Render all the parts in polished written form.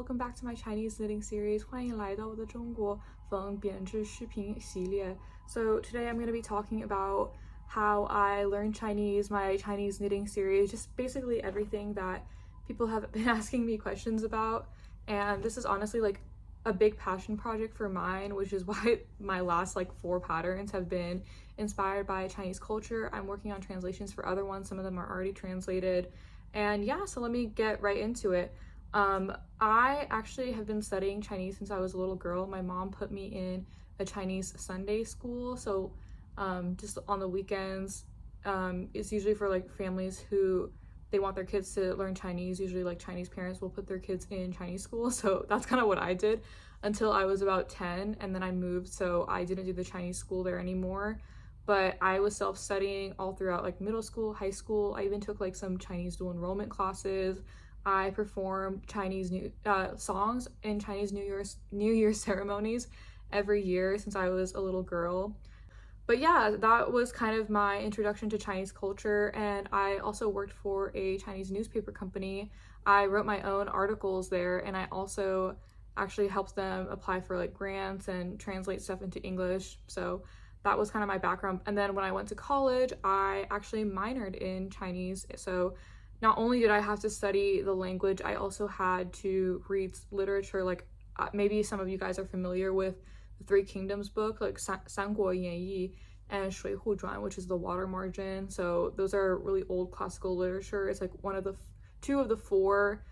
welcome back to my Chinese knitting series. 欢迎来到我的中国缝编织视频系列. So today I'm going to be talking about how I learned Chinese, my Chinese knitting series, just basically everything that people have been asking me questions about. And this is honestly like a big passion project for mine, which is why my last like 4 patterns have been inspired by Chinese culture. I'm working on translations for other ones. Some of them are already translated. And yeah, so let me get right into it. I actually have been studying Chinese since I was a little girl. My mom put me in a Chinese Sunday school, so just on the weekends. It's usually for like families who they want their kids to learn Chinese. Usually like Chinese parents will put their kids in Chinese school, so that's kind of what I did until I was about 10, and then I moved, so I didn't do the Chinese school there anymore. But I was self-studying all throughout like middle school, high school. I even took like some Chinese dual enrollment classes. I performed Chinese songs in Chinese New Year ceremonies every year since I was a little girl. But yeah, that was kind of my introduction to Chinese culture, and I also worked for a Chinese newspaper company. I wrote my own articles there, and I also actually helped them apply for like grants and translate stuff into English. So that was kind of my background. And then when I went to college, I actually minored in Chinese. So not only did I have to study the language, I also had to read literature. Like maybe some of you guys are familiar with the Three Kingdoms book, like 三国演义 and 水浒传, which is the water margin. So those are really old classical literature. It's like one of the two of the 4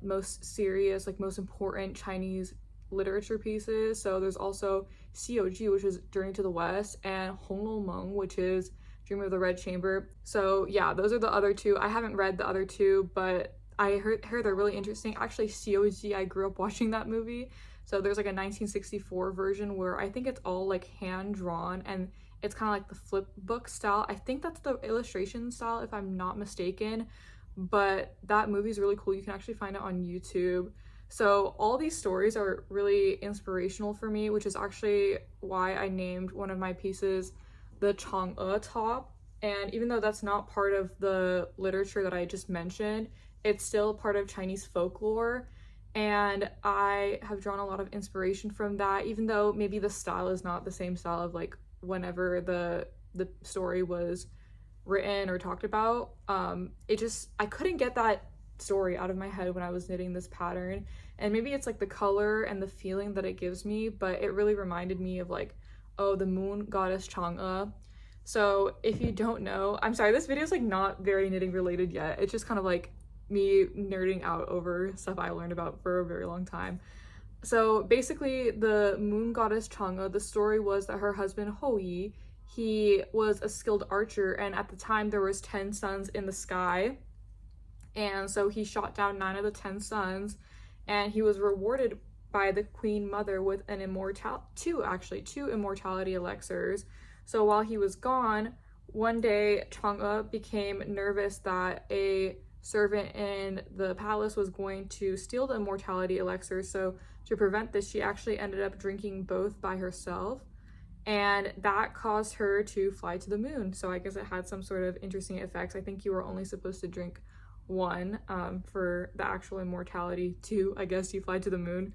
most serious, like most important Chinese literature pieces. So there's also 西游记, which is Journey to the West, and 红楼梦, which is Dream of the Red Chamber. So yeah, those are the other 2. I haven't read the other 2, but I heard they're really interesting. Actually, 西游记, I grew up watching that movie. So there's like a 1964 version where I think it's all like hand drawn, and it's kind of like the flip book style. I think that's the illustration style if I'm not mistaken, but that movie's really cool. You can actually find it on YouTube. So all these stories are really inspirational for me, which is actually why I named one of my pieces the Chang'e top. And even though that's not part of the literature that I just mentioned, it's still part of Chinese folklore, and I have drawn a lot of inspiration from that, even though maybe the style is not the same style of like whenever the story was written or talked about. I couldn't get that story out of my head when I was knitting this pattern, and maybe it's like the color and the feeling that it gives me, but it really reminded me of like, oh, the moon goddess Chang'e. So if you don't know, I'm sorry, this video is like not very knitting related yet. It's just kind of like me nerding out over stuff I learned about for a very long time. So basically, the moon goddess Chang'e, the story was that her husband Hou Yi, he was a skilled archer, and at the time there was 10 suns in the sky, and so he shot down 9 of the 10 suns, and he was rewarded by the queen mother with an two immortality elixirs. So while he was gone, one day Chang'e became nervous that a servant in the palace was going to steal the immortality elixir. So to prevent this, she actually ended up drinking both by herself, and that caused her to fly to the moon. So I guess it had some sort of interesting effects. I think you were only supposed to drink 1 for the actual immortality. 2, I guess you fly to the moon.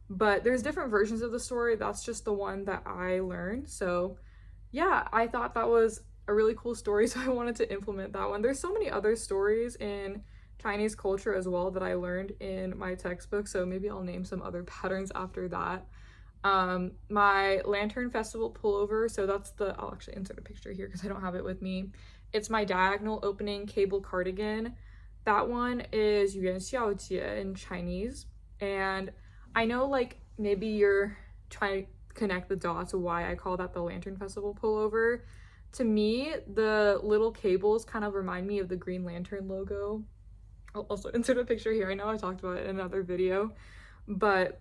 But there's different versions of the story. That's just the one that I learned. So yeah, I thought that was a really cool story, so I wanted to implement that one. There's so many other stories in Chinese culture as well that I learned in my textbook, so maybe I'll name some other patterns after that. My Lantern Festival pullover, so that's I'll actually insert a picture here because I don't have it with me. It's my diagonal opening cable cardigan. That one is 元宵节 in Chinese, and I know like maybe you're trying to connect the dots of why I call that the Lantern Festival pullover. To me, the little cables kind of remind me of the Green Lantern logo. I'll also insert a picture here. I know I talked about it in another video, but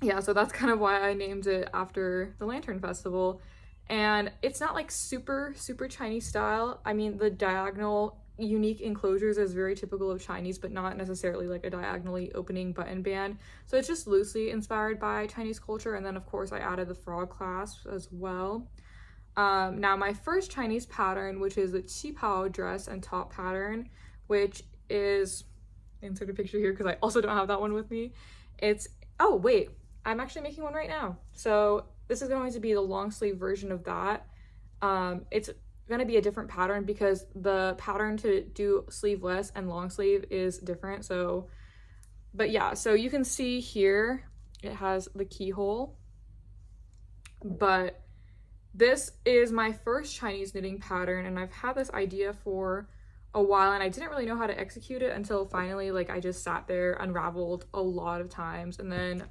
yeah, so that's kind of why I named it after the Lantern Festival. And it's not like super Chinese style. I mean, the diagonal unique enclosures is very typical of Chinese, but not necessarily like a diagonally opening button band. So it's just loosely inspired by Chinese culture. And then of course I added the frog clasp as well. Now my first Chinese pattern, which is the qipao dress and top pattern, which is insert a picture here because I also don't have that one with me. It's, oh wait, I'm actually making one right now. So this is going to be the long sleeve version of that. It's gonna be a different pattern because the pattern to do sleeveless and long sleeve is different. So, but yeah, so you can see here, it has the keyhole, but this is my first Chinese knitting pattern and I've had this idea for a while and I didn't really know how to execute it until finally, like, I just sat there, unraveled a lot of times, and then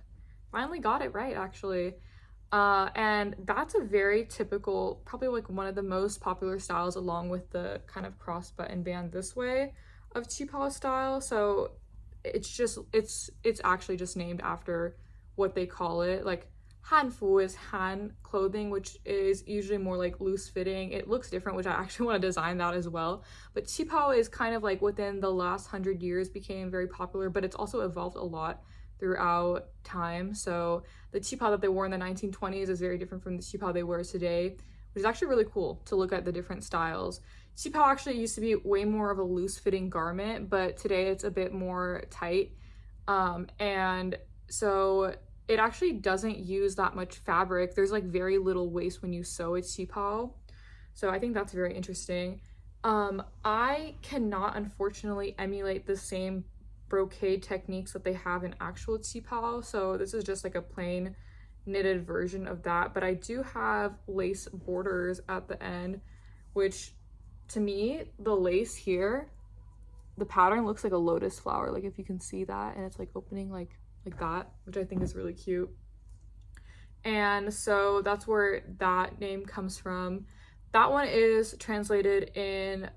finally got it right, actually. And that's a very typical, probably like one of the most popular styles, along with the kind of cross button band this way, of qipao style. So it's actually just named after what they call it. Like hanfu is han clothing, which is usually more like loose fitting. It looks different, which I actually want to design that as well. But qipao is kind of like within the last 100 years became very popular, but it's also evolved a lot throughout time. So the qipao that they wore in the 1920s is very different from the qipao they wear today, which is actually really cool to look at the different styles. Qipao actually used to be way more of a loose fitting garment, but today it's a bit more tight. And so it actually doesn't use that much fabric. There's like very little waste when you sew a qipao. So I think that's very interesting. I cannot unfortunately emulate the same brocade techniques that they have in actual qipao, so this is just like a plain knitted version of that, but I do have lace borders at the end, which to me, the lace here, the pattern looks like a lotus flower, like if you can see that, and it's like opening like that, which I think is really cute. And so that's where that name comes from. That one is translated in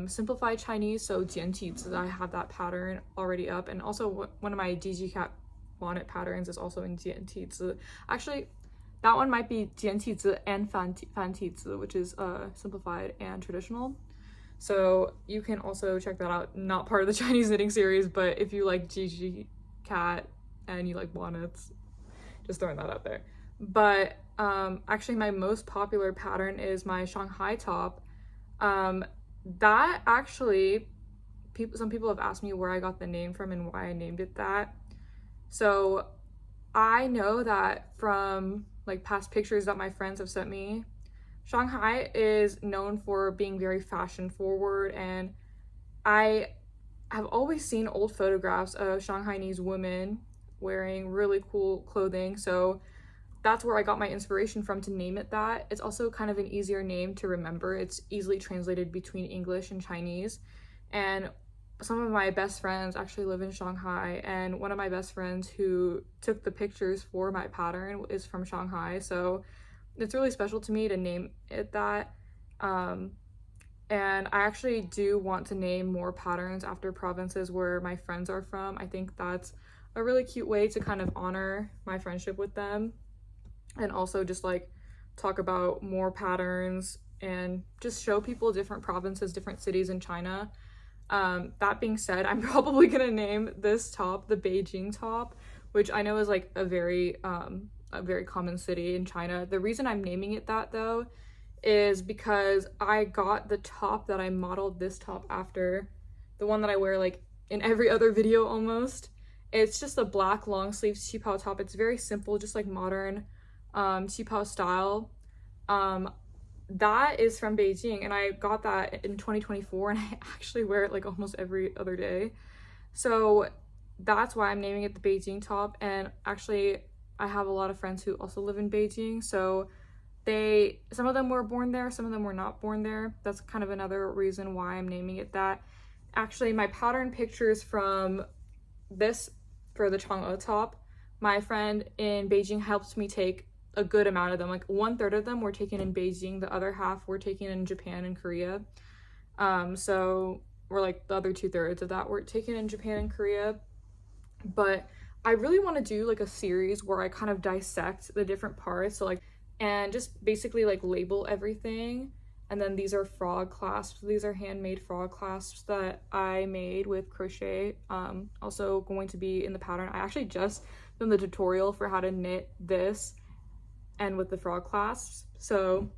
simplified Chinese, so jiantizi. I have that pattern already up, and also one of my DG Cat bonnet patterns is also in jiantizi. Actually, that one might be jiantizi and fantizi, which is simplified and traditional. So you can also check that out. Not part of the Chinese knitting series, but if you like DG Cat and you like bonnets, just throwing that out there. But actually my most popular pattern is my Shanghai top. That actually, some people have asked me where I got the name from and why I named it that. So I know that from like past pictures that my friends have sent me, Shanghai is known for being very fashion forward, and I have always seen old photographs of Shanghainese women wearing really cool clothing. So that's where I got my inspiration from to name it that. It's also kind of an easier name to remember. It's easily translated between English and Chinese. And some of my best friends actually live in Shanghai, and one of my best friends who took the pictures for my pattern is from Shanghai. So it's really special to me to name it that. And I actually do want to name more patterns after provinces where my friends are from. I think that's a really cute way to kind of honor my friendship with them, and also just like talk about more patterns and just show people different provinces, different cities in China. That being said, I'm probably gonna name this top the Beijing top, which I know is like a very common city in China. The reason I'm naming it that though is because I got the top that I modeled this top after, the one that I wear like in every other video almost. It's just a black long sleeve qipao top. It's very simple, just like modern qipao style. That is from Beijing, and I got that in 2024, and I actually wear it like almost every other day. So that's why I'm naming it the Beijing top. And actually I have a lot of friends who also live in Beijing, so some of them were born there, some of them were not born there. That's kind of another reason why I'm naming it that. Actually, my pattern pictures from this for the Chang'e top, my friend in Beijing helped me take a good amount of them. Like 1/3 of them were taken in Beijing, the other half were taken in Japan and Korea. So we're like the other 2/3 of that were taken in Japan and Korea. But I really want to do like a series where I kind of dissect the different parts, so like, and just basically like label everything. And then these are frog clasps. These are handmade frog clasps that I made with crochet. Also going to be in the pattern. I actually just done the tutorial for how to knit this and with the frog clasps, so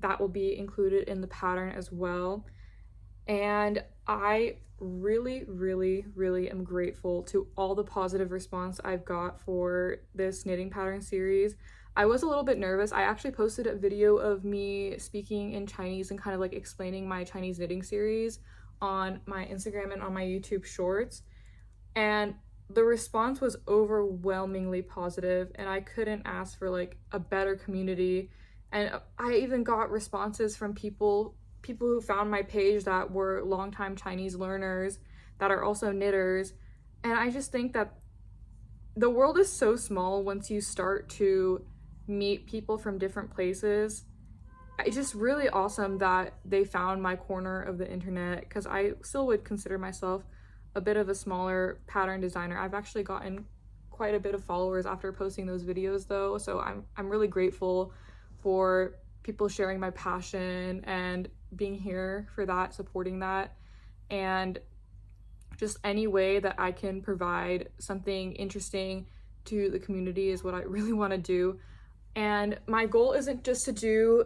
that will be included in the pattern as well. And I really am grateful to all the positive response I've got for this knitting pattern series. I was a little bit nervous. I actually posted a video of me speaking in Chinese and kind of like explaining my Chinese knitting series on my Instagram and on my YouTube shorts. And the response was overwhelmingly positive, and I couldn't ask for like a better community. And I even got responses from people who found my page that were longtime Chinese learners that are also knitters. And I just think that the world is so small once you start to meet people from different places. It's just really awesome that they found my corner of the internet, because I still would consider myself a bit of a smaller pattern designer. I've actually gotten quite a bit of followers after posting those videos though, so I'm really grateful for people sharing my passion and being here for that, supporting that, and just any way that I can provide something interesting to the community is what I really want to do. And my goal isn't just to do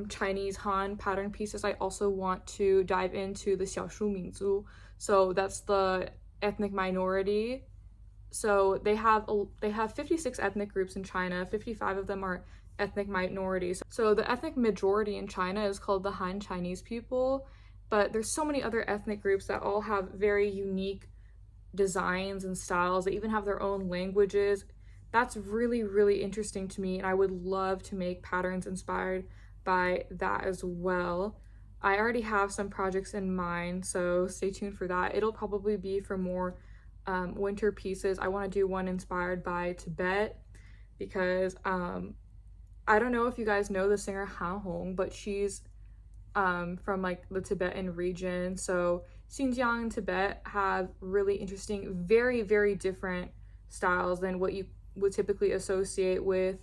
Chinese Han pattern pieces. I also want to dive into the Xiaoshu Mingzu. So that's the ethnic minority. So they have 56 ethnic groups in China. 55 of them are ethnic minorities. So the ethnic majority in China is called the Han Chinese people, but there's so many other ethnic groups that all have very unique designs and styles. They even have their own languages. That's really interesting to me, and I would love to make patterns inspired by that as well. I already have some projects in mind, so stay tuned for that. It'll probably be for more winter pieces. I want to do one inspired by Tibet, because I don't know if you guys know the singer Han Hong, but she's from like the Tibetan region. So Xinjiang and Tibet have really interesting, very different styles than what you would typically associate with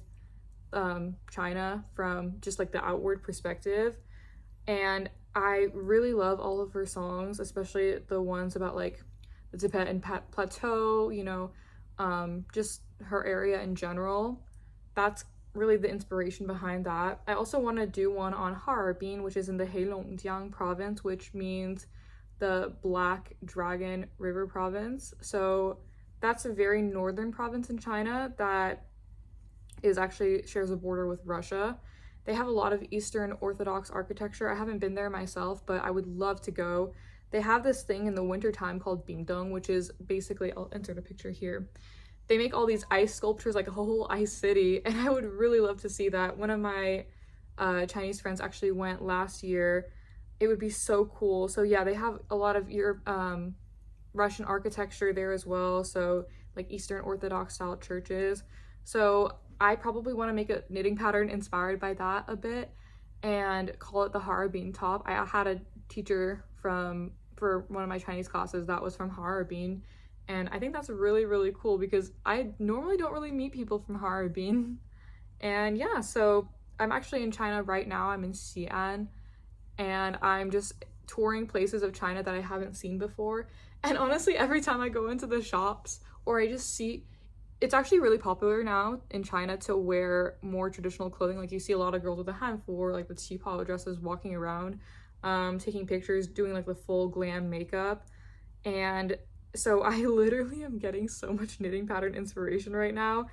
China from just like the outward perspective. And I really love all of her songs, especially the ones about like the Tibetan plateau, you know, just her area in general. That's really the inspiration behind that. I also want to do one on Harbin, which is in the Heilongjiang province, which means the Black Dragon River province. So that's a very northern province in China that is actually shares a border with Russia. They have a lot of Eastern Orthodox architecture. I haven't been there myself, but I would love to go. They have this thing in the wintertime called Bingdeng, which is basically, I'll insert a picture here. They make all these ice sculptures, like a whole ice city, and I would really love to see that. One of my Chinese friends actually went last year. It would be so cool. So yeah, they have a lot of Russian architecture there as well, so like Eastern Orthodox style churches. So I probably want to make a knitting pattern inspired by that a bit and call it the Harbin top. I had a teacher for one of my Chinese classes that was from Harbin, and I think that's really cool because I normally don't really meet people from Harbin. And yeah, so I'm actually in China right now. I'm in Xi'an, and I'm just touring places of China that I haven't seen before. And honestly, every time I go into the shops or I just see, it's actually really popular now in China to wear more traditional clothing. Like you see a lot of girls with the hanfu or like the qipao dresses walking around, taking pictures, doing like the full glam makeup. And so I literally am getting so much knitting pattern inspiration right now.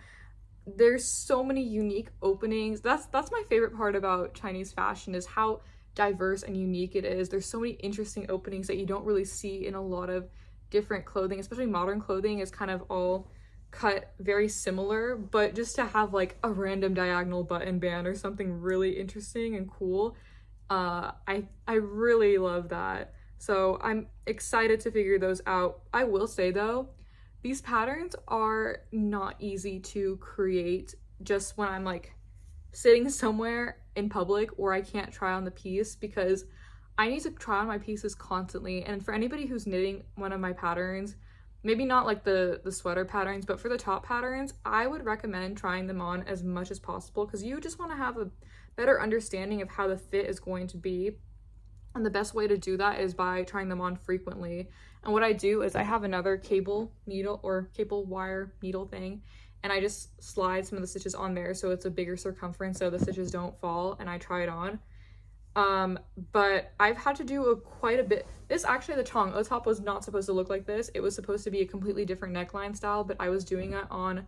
There's so many unique openings. That's my favorite part about Chinese fashion, is how diverse and unique it is. There's so many interesting openings that you don't really see in a lot of different clothing, especially modern clothing is kind of all cut very similar, but just to have like a random diagonal button band or something really interesting and cool, I really love that. So I'm excited to figure those out. I will say though, these patterns are not easy to create just when I'm like sitting somewhere in public or I can't try on the piece, because I need to try on my pieces constantly. And for anybody who's knitting one of my patterns, maybe not like the sweater patterns, but for the top patterns, I would recommend trying them on as much as possible, because you just want to have a better understanding of how the fit is going to be. And the best way to do that is by trying them on frequently. And what I do is I have another cable needle or cable wire needle thing, and I just slide some of the stitches on there so it's a bigger circumference so the stitches don't fall, and I try it on. But I've had to do quite a bit. This actually, the Chang'e top was not supposed to look like this. It was supposed to be a completely different neckline style, but I was doing it on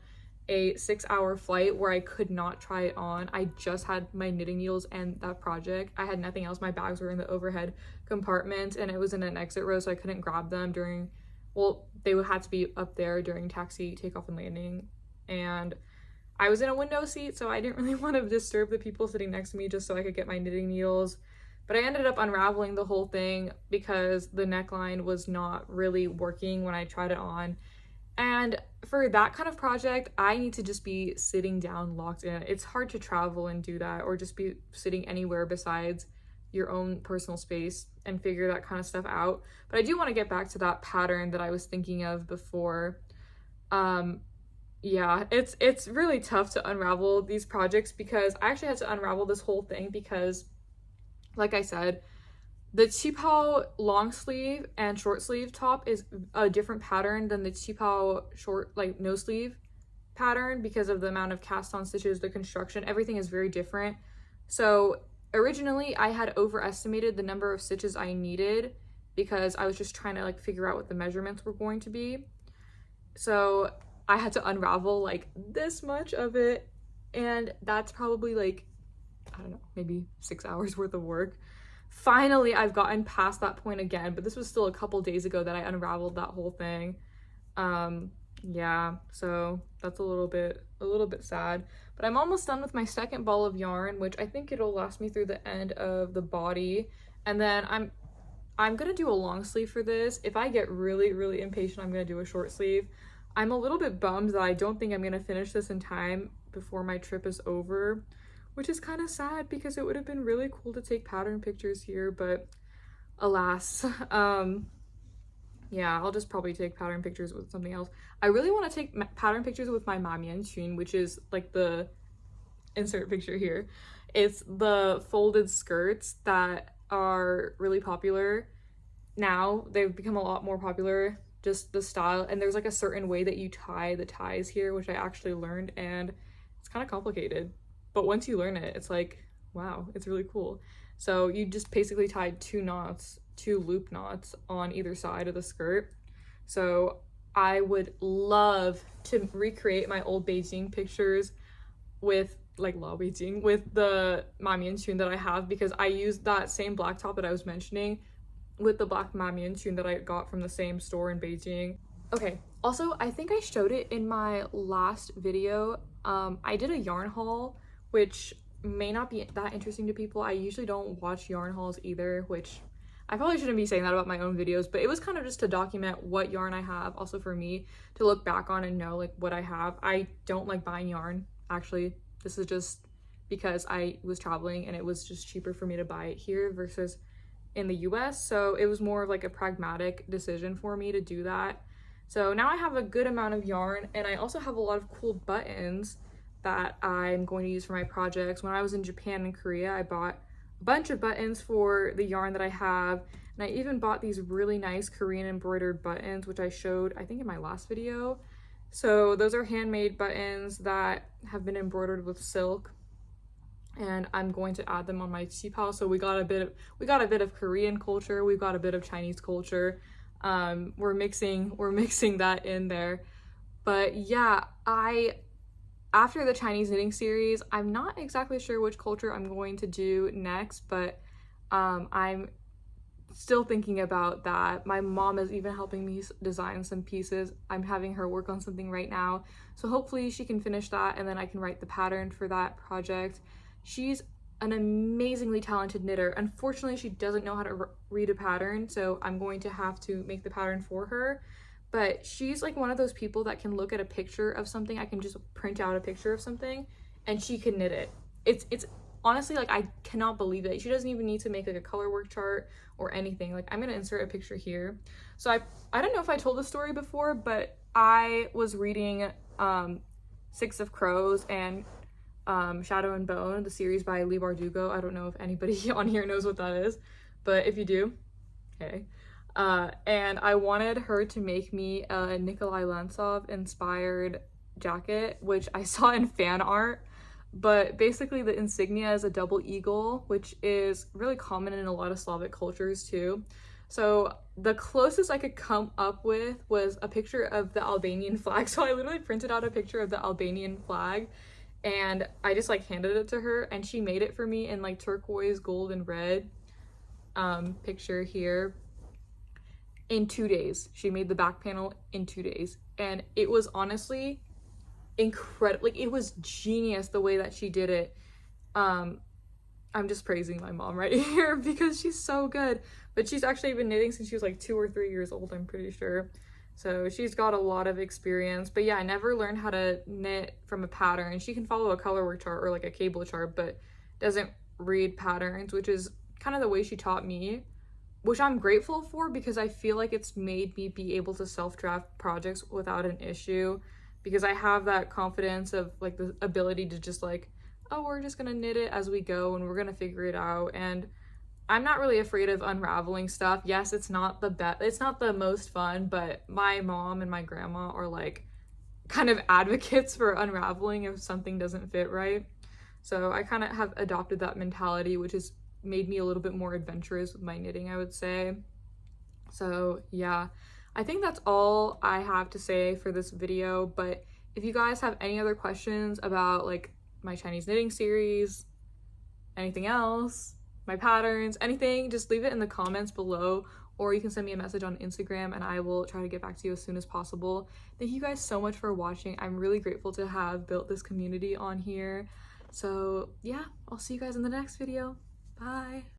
a 6-hour flight where I could not try it on. I just had my knitting needles and that project. I had nothing else. My bags were in the overhead compartment and it was in an exit row, so I couldn't grab them during, well, they would have to be up there during taxi takeoff and landing. And I was in a window seat, so I didn't really want to disturb the people sitting next to me just so I could get my knitting needles. But I ended up unraveling the whole thing because the neckline was not really working when I tried it on. And for that kind of project, I need to just be sitting down, locked in. It's hard to travel and do that, or just be sitting anywhere besides your own personal space and figure that kind of stuff out. But I do want to get back to that pattern that I was thinking of before. Yeah, it's really tough to unravel these projects because I actually had to unravel this whole thing because, like I said, the qipao long sleeve and short sleeve top is a different pattern than the qipao short, like no sleeve pattern because of the amount of cast on stitches, the construction, everything is very different. So originally I had overestimated the number of stitches I needed because I was just trying to like figure out what the measurements were going to be. So I had to unravel like this much of it, and that's probably like, I don't know, maybe 6 hours worth of work. Finally, I've gotten past that point again, but this was still a couple days ago that I unraveled that whole thing. Yeah, so that's a little bit sad, but I'm almost done with my second ball of yarn, which I think it'll last me through the end of the body. And then I'm gonna do a long sleeve for this. If I get really impatient, I'm gonna do a short sleeve. I'm a little bit bummed that I don't think I'm gonna finish this in time before my trip is over, which is kind of sad because it would have been really cool to take pattern pictures here, but alas. Yeah, I'll just probably take pattern pictures with something else. I really want to take pattern pictures with my Mamian, which is like the insert picture here. It's the folded skirts that are really popular now. They've become a lot more popular, just the style, and there's like a certain way that you tie the ties here, which I actually learned, and it's kind of complicated, but once you learn it, it's like, wow, it's really cool. So you just basically tied two loop knots on either side of the skirt. So I would love to recreate my old Beijing pictures with like Lao Beijing with the Mamian that I have, because I used that same black top that I was mentioning with the black Mamian that I got from the same store in Beijing. Okay, also I think I showed it in my last video. I did a yarn haul, which may not be that interesting to people. I usually don't watch yarn hauls either, which I probably shouldn't be saying that about my own videos, but it was kind of just to document what yarn I have, also for me to look back on and know like what I have. I don't like buying yarn, actually. This is just because I was traveling and it was just cheaper for me to buy it here versus in the US, so it was more of like a pragmatic decision for me to do that. So now I have a good amount of yarn, and I also have a lot of cool buttons that I'm going to use for my projects. When I was in Japan and Korea, I bought a bunch of buttons for the yarn that I have, and I even bought these really nice Korean embroidered buttons, which I showed I think in my last video. So those are handmade buttons that have been embroidered with silk, and I'm going to add them on my qipao. So we got a bit of Korean culture, we've got a bit of Chinese culture. We're mixing that in there. But yeah, after the Chinese knitting series, I'm not exactly sure which culture I'm going to do next, but I'm still thinking about that. My mom is even helping me design some pieces. I'm having her work on something right now, so hopefully she can finish that and then I can write the pattern for that project. She's an amazingly talented knitter. Unfortunately, she doesn't know how to read a pattern, so I'm going to have to make the pattern for her. But she's like one of those people that can look at a picture of something. I can just print out a picture of something and she can knit it. It's honestly, like, I cannot believe it. She doesn't even need to make like a color work chart or anything. Like, I'm gonna insert a picture here. So I don't know if I told this story before, but I was reading Six of Crows and Shadow and Bone, the series by Leigh Bardugo. I don't know if anybody on here knows what that is, but if you do, hey. And I wanted her to make me a Nikolai Lantsov inspired jacket, which I saw in fan art But basically the insignia is a double eagle, which is really common in a lot of Slavic cultures too. So the closest I could come up with was a picture of the Albanian flag. So I literally printed out a picture of the Albanian flag and I just like handed it to her, and she made it for me in like turquoise, gold, and red picture here in 2 days. She made the back panel in 2 days, and it was honestly incredible. Like, it was genius the way that she did it. I'm just praising my mom right here because she's so good. But she's actually been knitting since she was like 2 or 3 years old, I'm pretty sure. So she's got a lot of experience. But yeah, I never learned how to knit from a pattern. She can follow a colorwork chart or like a cable chart, but doesn't read patterns, which is kind of the way she taught me, which I'm grateful for because I feel like it's made me be able to self-draft projects without an issue, because I have that confidence of like the ability to just like, oh, we're just gonna knit it as we go and we're gonna figure it out. And I'm not really afraid of unraveling stuff. Yes, it's not the most fun, but my mom and my grandma are like kind of advocates for unraveling if something doesn't fit right. So I kind of have adopted that mentality, which has made me a little bit more adventurous with my knitting, I would say. So yeah, I think that's all I have to say for this video. But if you guys have any other questions about like my Chinese knitting series, anything else, my patterns, anything, just leave it in the comments below, or you can send me a message on Instagram and I will try to get back to you as soon as possible. Thank you guys so much for watching. I'm really grateful to have built this community on here. So yeah, I'll see you guys in the next video. Bye.